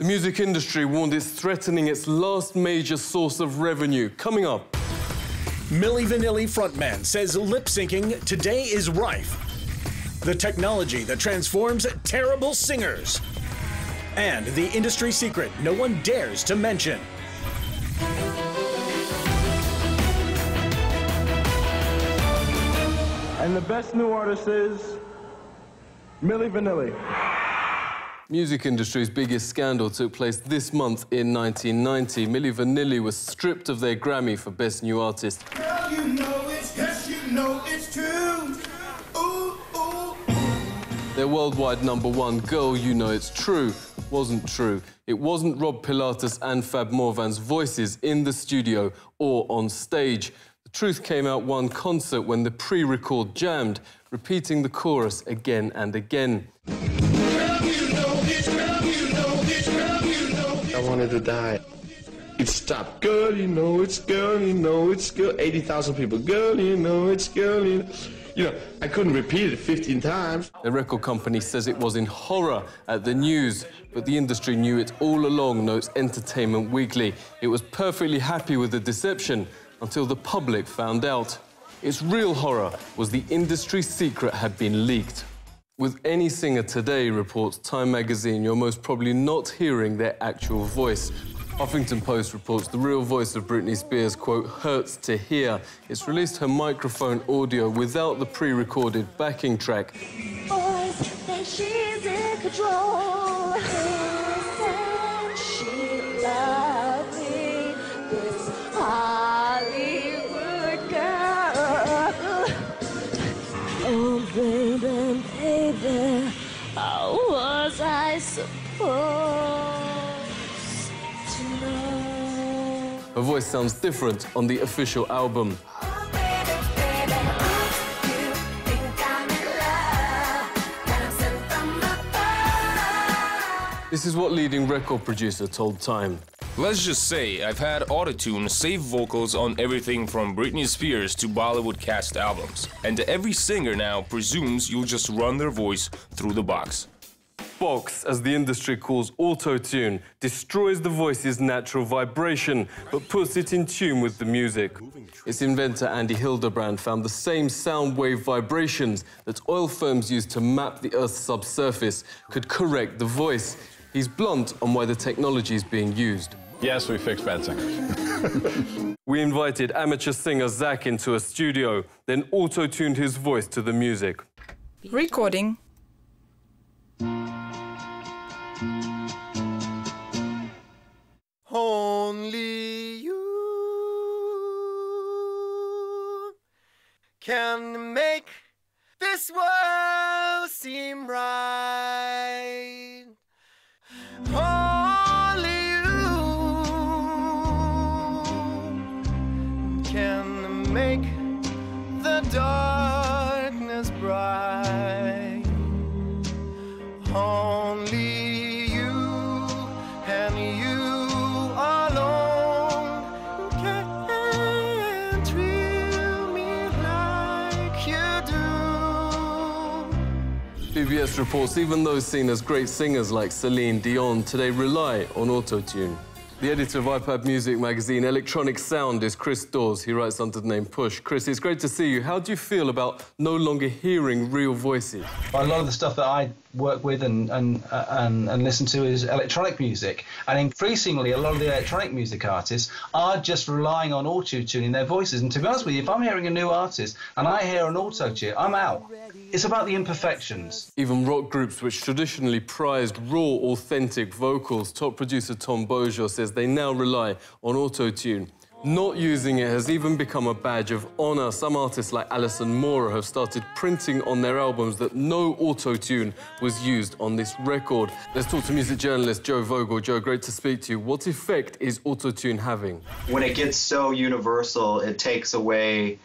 The music industry warned it's threatening its last major source of revenue. Coming up. Milli Vanilli frontman says lip-syncing today is rife. The technology that transforms terrible singers. And the industry secret no one dares to mention. And the best new artist is Milli Vanilli. Music industry's biggest scandal took place this month in 1990. Milli Vanilli was stripped of their Grammy for Best New Artist. Girl, you know it's, yes, you know it's true. Ooh, ooh. Their worldwide #1, Girl, You Know It's True, wasn't true. It wasn't Rob Pilatus and Fab Morvan's voices in the studio or on stage. The truth came out one concert when the pre-record jammed, repeating the chorus again and again. I wanted to die. It stopped. Girl, you know it's girl, you know it's girl. 80,000 people. Girl, you know it's girl, you know. You know, I couldn't repeat it 15 times. The record company says it was in horror at the news, but the industry knew it all along, notes Entertainment Weekly. It was perfectly happy with the deception until the public found out. Its real horror was the industry secret had been leaked. With any singer today, reports Time magazine, you're most probably not hearing their actual voice. Huffington Post reports the real voice of Britney Spears, quote, hurts to hear. It's released her microphone audio without the pre-recorded backing track. Boys think she's in control. And she loves me, this Hollywood girl. Oh, baby, baby, how was I supposed to know? Her voice sounds different on the official album. This is what leading record producer told Time. Let's just say I've had autotune save vocals on everything from Britney Spears to Bollywood cast albums. And every singer now presumes you'll just run their voice through the box. Box, as the industry calls auto-tune, destroys the voice's natural vibration, but puts it in tune with the music. Its inventor, Andy Hildebrand, found the same sound wave vibrations that oil firms use to map the Earth's subsurface could correct the voice. He's blunt on why the technology is being used. Yes, we fix bad singers. We invited amateur singer Zach into a studio, then auto-tuned his voice to the music. Recording. Only you can make this world seem right. Only you can make the darkness bright. Only you and you alone can thrill me like you do. PBS reports even those seen as great singers like Celine Dion today rely on autotune. The editor of iPad Music magazine, Electronic Sound, is Chris Dawes. He writes under the name Push. Chris, it's great to see you. How do you feel about no longer hearing real voices? A lot of the stuff that I work with and listen to is electronic music, and increasingly a lot of the electronic music artists are just relying on auto-tuning their voices. And to be honest with you, if I'm hearing a new artist and I hear an auto-tune, I'm out. It's about the imperfections. Even rock groups which traditionally prized raw, authentic vocals, top producer Tom Bojo says they now rely on auto-tune. Not using it has even become a badge of honor. Some artists like Alison Mora have started printing on their albums that no auto-tune was used on this record. Let's talk to music journalist Joe Vogel. Joe, great to speak to you. What effect is auto-tune having? When it gets so universal, it takes away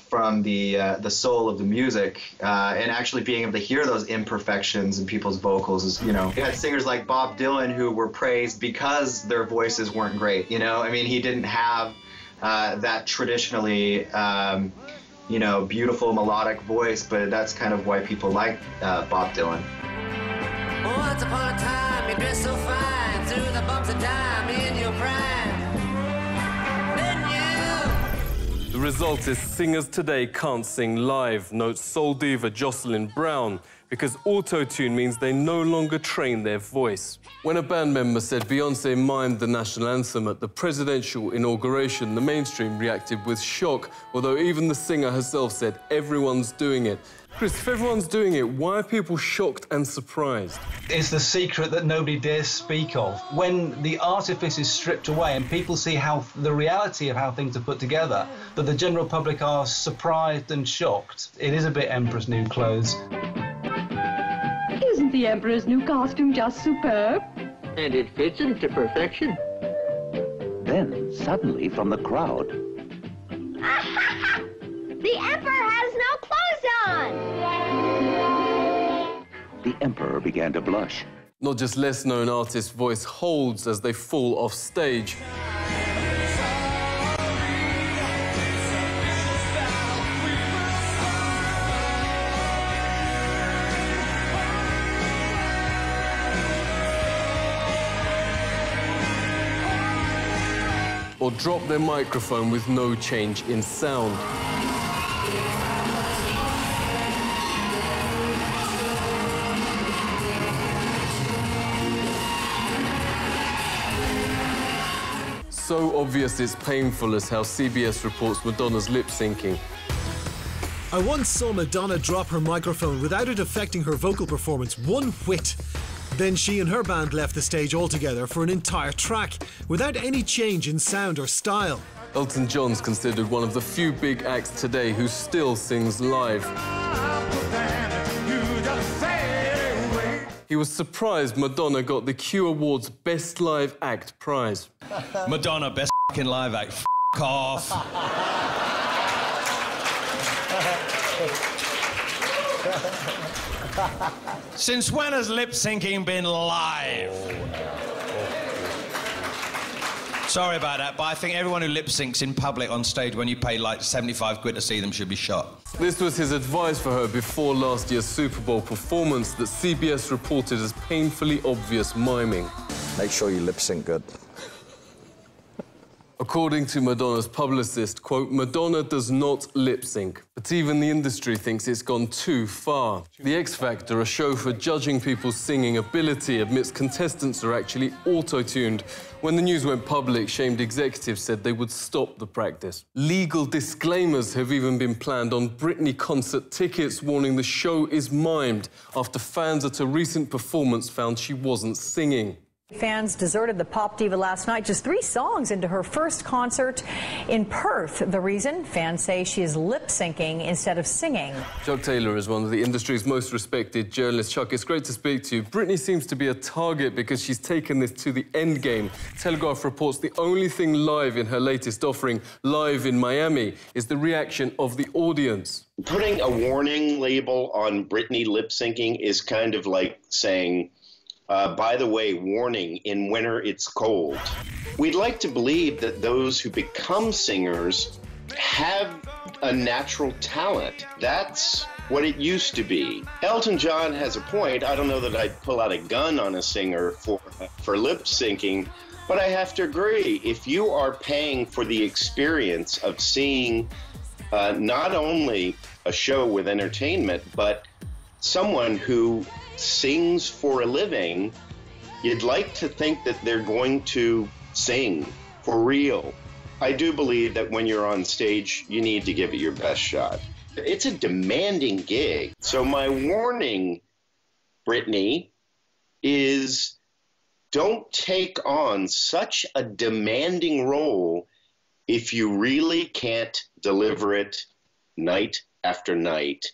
from the soul of the music, and actually being able to hear those imperfections in people's vocals is, you know, you had singers like Bob Dylan who were praised because their voices weren't great, you know? I mean, he didn't have that traditionally, you know, beautiful melodic voice, but that's kind of why people like Bob Dylan. Once upon a time, you dressed so fine. time in your prime. Then you. The result is singers today can't sing live, notes soul diva Jocelyn Brown, because auto-tune means they no longer train their voice. When a band member said Beyoncé mimed the national anthem at the presidential inauguration, the mainstream reacted with shock, although even the singer herself said everyone's doing it. Chris, if everyone's doing it, why are people shocked and surprised? It's the secret that nobody dares speak of. When the artifice is stripped away and people see how the reality of how things are put together, that the general public are surprised and shocked. It is a bit Emperor's New Clothes. Isn't the Emperor's new costume just superb? And it fits him to perfection. Then, suddenly, from the crowd... The Emperor has no clothes on! The Emperor began to blush. Not just less-known artists' voice holds as they fall off stage. Or drop their microphone with no change in sound. So obvious it's painful as how CBS reports Madonna's lip-syncing. I once saw Madonna drop her microphone without it affecting her vocal performance one whit. Then she and her band left the stage altogether for an entire track, without any change in sound or style. Elton John's considered one of the few big acts today who still sings live. He was surprised Madonna got the Q Awards Best Live Act prize. Madonna, best f***ing live act. F*** off. Since when has lip syncing been live? Sorry about that, but I think everyone who lip syncs in public on stage when you pay like 75 quid to see them should be shot. This was his advice for her before last year's Super Bowl performance that CBS reported as painfully obvious miming. Make sure you lip sync good. According to Madonna's publicist, quote, Madonna does not lip-sync, but even the industry thinks it's gone too far. The X Factor, a show for judging people's singing ability, admits contestants are actually auto-tuned. When the news went public, shamed executives said they would stop the practice. Legal disclaimers have even been planned on Britney concert tickets, warning the show is mimed after fans at a recent performance found she wasn't singing. Fans deserted the pop diva last night, just 3 songs into her first concert in Perth. The reason? Fans say she is lip-syncing instead of singing. Chuck Taylor is one of the industry's most respected journalists. Chuck, it's great to speak to you. Britney seems to be a target because she's taken this to the end game. Telegraph reports the only thing live in her latest offering, Live in Miami, is the reaction of the audience. Putting a warning label on Britney lip-syncing is kind of like saying, by the way, warning, in winter it's cold. We'd like to believe that those who become singers have a natural talent. That's what it used to be. Elton John has a point. I don't know that I'd pull out a gun on a singer for lip syncing, but I have to agree. If you are paying for the experience of seeing not only a show with entertainment, but someone who sings for a living, you'd like to think that they're going to sing for real. I do believe that when you're on stage, you need to give it your best shot. It's a demanding gig. So my warning, Britney, is don't take on such a demanding role if you really can't deliver it night after night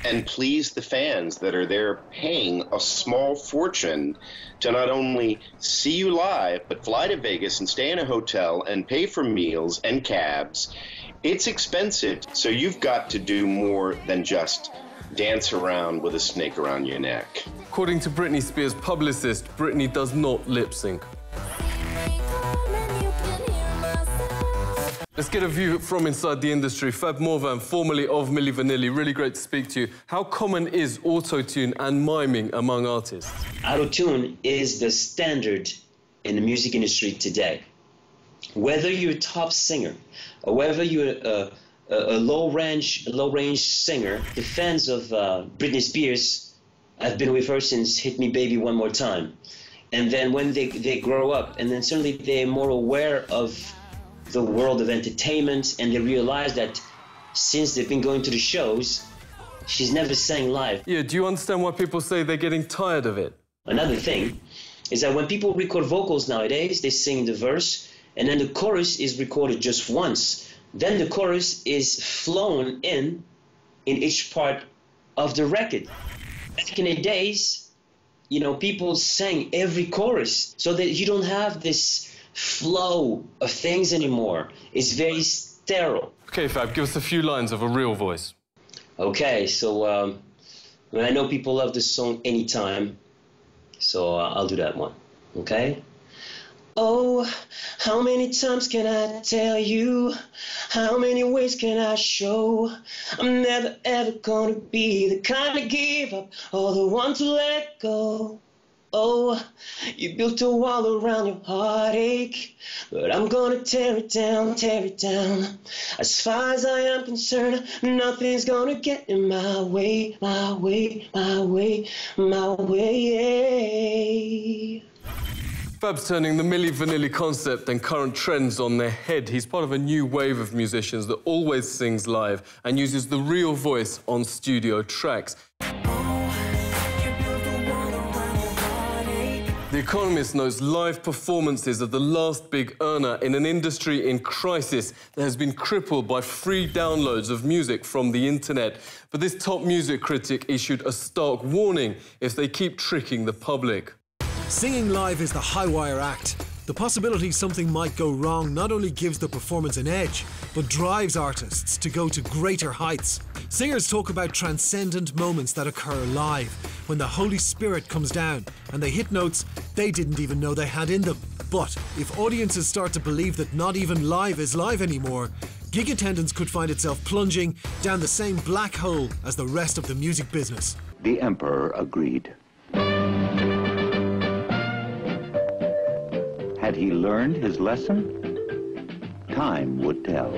and please the fans that are there paying a small fortune to not only see you live, but fly to Vegas and stay in a hotel and pay for meals and cabs. It's expensive, so you've got to do more than just dance around with a snake around your neck. According to Britney Spears' publicist, Britney does not lip-sync. Let's get a view from inside the industry. Fab Morvan, formerly of Milli Vanilli, really great to speak to you. How common is auto-tune and miming among artists? Auto-tune is the standard in the music industry today. Whether you're a top singer or whether you're a low-range singer, the fans of Britney Spears have been with her since Hit Me Baby One More Time. And then when they grow up, and then suddenly they're more aware of the world of entertainment, and they realize that since they've been going to the shows, she's never sang live. Yeah, do you understand why people say they're getting tired of it? Another thing is that when people record vocals nowadays, they sing the verse, and then the chorus is recorded just once. Then the chorus is flown in each part of the record. Back in the days, you know, people sang every chorus, so that you don't have this flow of things anymore. It's very sterile. Okay, Fab, give us a few lines of a real voice. Okay, so I know people love this song Anytime, so I'll do that one, okay? Oh, how many times can I tell you? How many ways can I show? I'm never ever gonna be the kind to give up or the one to let go. Oh, you built a wall around your heartache, but I'm gonna tear it down, tear it down. As far as I am concerned, nothing's gonna get in my way, my way, my way, my way. Fab's turning the Milli Vanilli concept and current trends on their head. He's part of a new wave of musicians that always sings live and uses the real voice on studio tracks. The Economist notes live performances are the last big earner in an industry in crisis that has been crippled by free downloads of music from the internet. But this top music critic issued a stark warning if they keep tricking the public. Singing live is the high-wire act. The possibility something might go wrong not only gives the performance an edge, but drives artists to go to greater heights. Singers talk about transcendent moments that occur live, when the Holy Spirit comes down and they hit notes they didn't even know they had in them. But if audiences start to believe that not even live is live anymore, gig attendance could find itself plunging down the same black hole as the rest of the music business. The Emperor agreed. Had he learned his lesson? Time would tell.